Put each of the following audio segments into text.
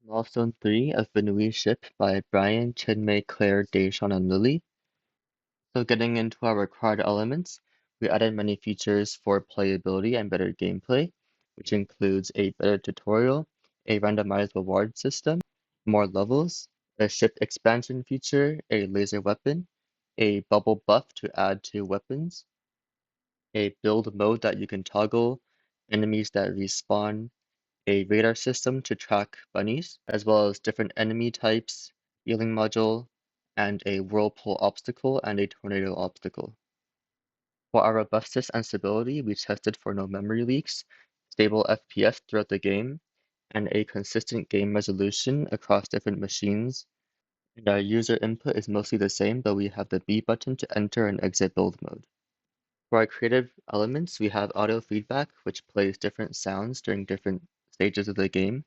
Milestone 3 of Bnuuy ship by Brian, Chinmay, Clare, Dayshaun, and Lily. So getting into our required elements, we added many features for playability and better gameplay, which includes a better tutorial, a randomized reward system, more levels, a ship expansion feature, a laser weapon, a bubble buff to add to weapons, a build mode that you can toggle, enemies that respawn, a radar system to track bunnies, as well as different enemy types, healing module, and a whirlpool obstacle and a tornado obstacle. For our robustness and stability, we tested for no memory leaks, stable FPS throughout the game, and a consistent game resolution across different machines. And our user input is mostly the same, but we have the B button to enter and exit build mode. For our creative elements, we have audio feedback, which plays different sounds during different stages of the game,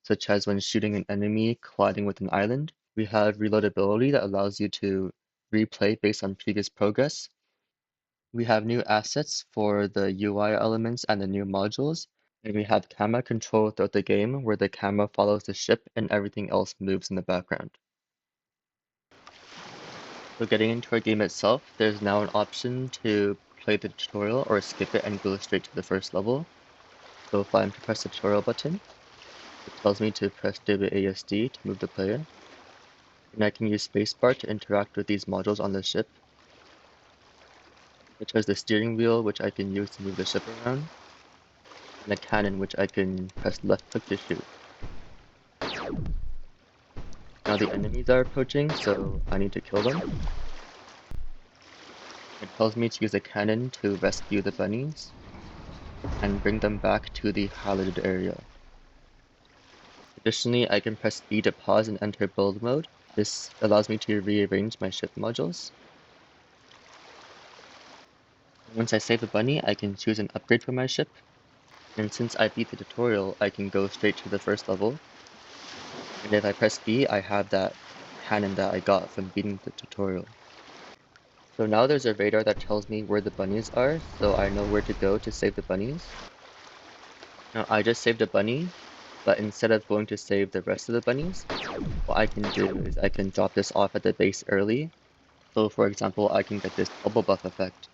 such as when shooting an enemy colliding with an island. We have reloadability that allows you to replay based on previous progress. We have new assets for the UI elements and the new modules. And we have camera control throughout the game, where the camera follows the ship and everything else moves in the background. So getting into our game itself, there's now an option to play the tutorial or skip it and go straight to the first level. So if I'm to press the tutorial button, it tells me to press WASD to move the player. And I can use spacebar to interact with these modules on the ship, such as the steering wheel, which I can use to move the ship around, and a cannon, which I can press left click to shoot. Now the enemies are approaching, so I need to kill them. It tells me to use a cannon to rescue the bunnies and bring them back to the highlighted area. Additionally, I can press B to pause and enter build mode. This allows me to rearrange my ship modules. Once I save a bunny, I can choose an upgrade for my ship. And since I beat the tutorial, I can go straight to the first level. And if I press B, I have that cannon that I got from beating the tutorial. So now there's a radar that tells me where the bunnies are, so I know where to go to save the bunnies. Now I just saved a bunny, but instead of going to save the rest of the bunnies, what I can do is I can drop this off at the base early. So for example, I can get this bubble buff effect,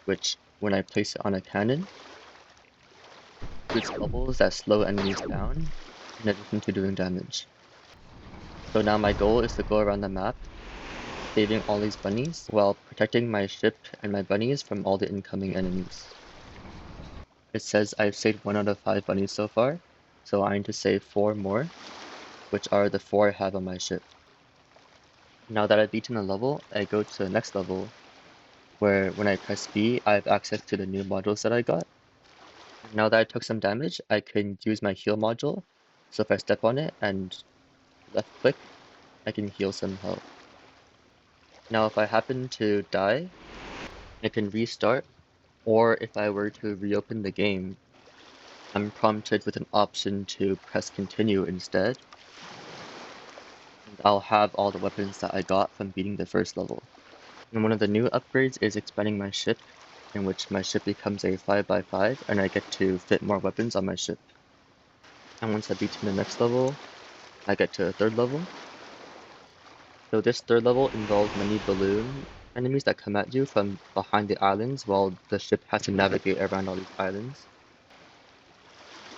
which when I place it on a cannon, shoots bubbles that slow enemies down, in addition to doing damage. So now my goal is to go around the map, saving all these bunnies, while protecting my ship and my bunnies from all the incoming enemies. It says I've saved 1 out of 5 bunnies so far, so I need to save 4 more, which are the 4 I have on my ship. Now that I've beaten a level, I go to the next level, where when I press B, I have access to the new modules that I got. Now that I took some damage, I can use my heal module, so if I step on it and left click, I can heal some health. Now if I happen to die, I can restart, or if I were to reopen the game, I'm prompted with an option to press continue instead. And I'll have all the weapons that I got from beating the first level. And one of the new upgrades is expanding my ship, in which my ship becomes a 5x5 and I get to fit more weapons on my ship. And once I beat the next level, I get to a 3rd level. So this 3rd level involves many balloon enemies that come at you from behind the islands while the ship has to navigate around all these islands.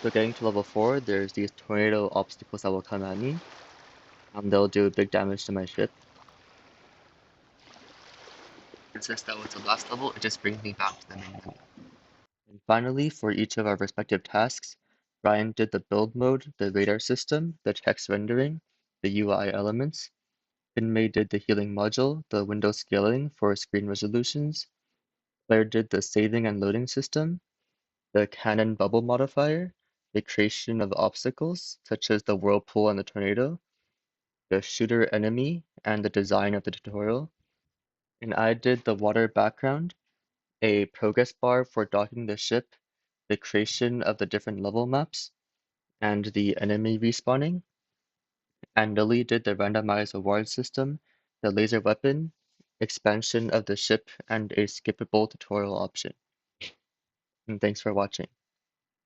So getting to level 4, there's these tornado obstacles that will come at me. They'll do big damage to my ship. And since that was the last level, it just brings me back to the main menu. And finally, for each of our respective tasks, Brian did the build mode, the radar system, the text rendering, the UI elements. Chinmay did the healing module, the window scaling for screen resolutions. Claire did the saving and loading system, the cannon bubble modifier, the creation of obstacles, such as the whirlpool and the tornado, the shooter enemy, and the design of the tutorial. And I did the water background, a progress bar for docking the ship, the creation of the different level maps, and the enemy respawning. And Lily did the randomized reward system, the laser weapon, expansion of the ship, and a skippable tutorial option. And thanks for watching.